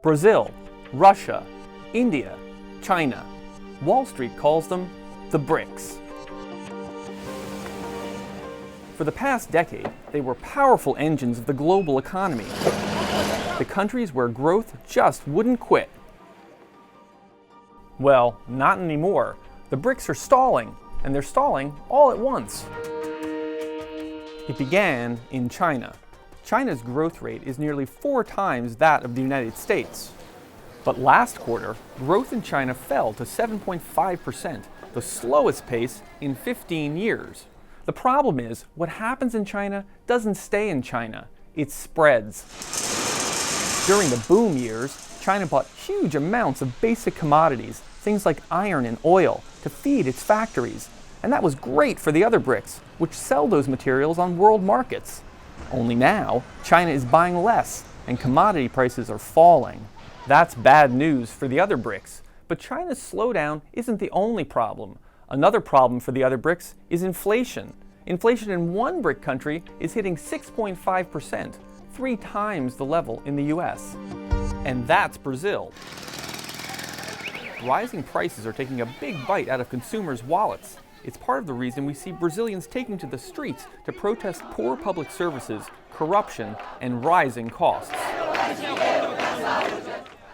Brazil, Russia, India, China. Wall Street calls them the BRICS. For the past decade, they were powerful engines of the global economy. The countries where growth just wouldn't quit. Well, not anymore. The BRICS are stalling, and they're stalling all at once. It began in China. China's growth rate is nearly 4 times that of the United States. But last quarter, growth in China fell to 7.5%, the slowest pace in 15 years. The problem is, what happens in China doesn't stay in China, it spreads. During the boom years, China bought huge amounts of basic commodities, things like iron and oil, to feed its factories. And that was great for the other BRICS, which sell those materials on world markets. Only now, China is buying less, and commodity prices are falling. That's bad news for the other BRICS. But China's slowdown isn't the only problem. Another problem for the other BRICS is inflation. Inflation in one BRIC country is hitting 6.5%, 3 times the level in the US. And that's Brazil. Rising prices are taking a big bite out of consumers' wallets. It's part of the reason we see Brazilians taking to the streets to protest poor public services, corruption, and rising costs.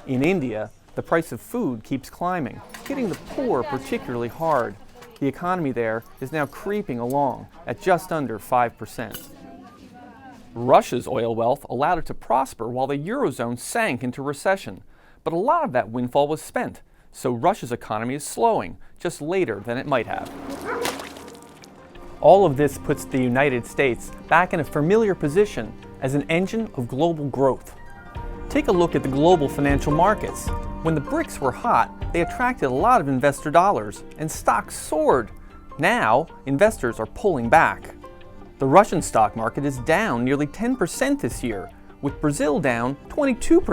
In India, the price of food keeps climbing, hitting the poor particularly hard. The economy there is now creeping along at just under 5%. Russia's oil wealth allowed it to prosper while the Eurozone sank into recession. But a lot of that windfall was spent, so Russia's economy is slowing, just later than it might have. All of this puts the United States back in a familiar position as an engine of global growth. Take a look at the global financial markets. When the BRICS were hot, they attracted a lot of investor dollars, and stocks soared. Now, investors are pulling back. The Russian stock market is down nearly 10% this year, with Brazil down 22%.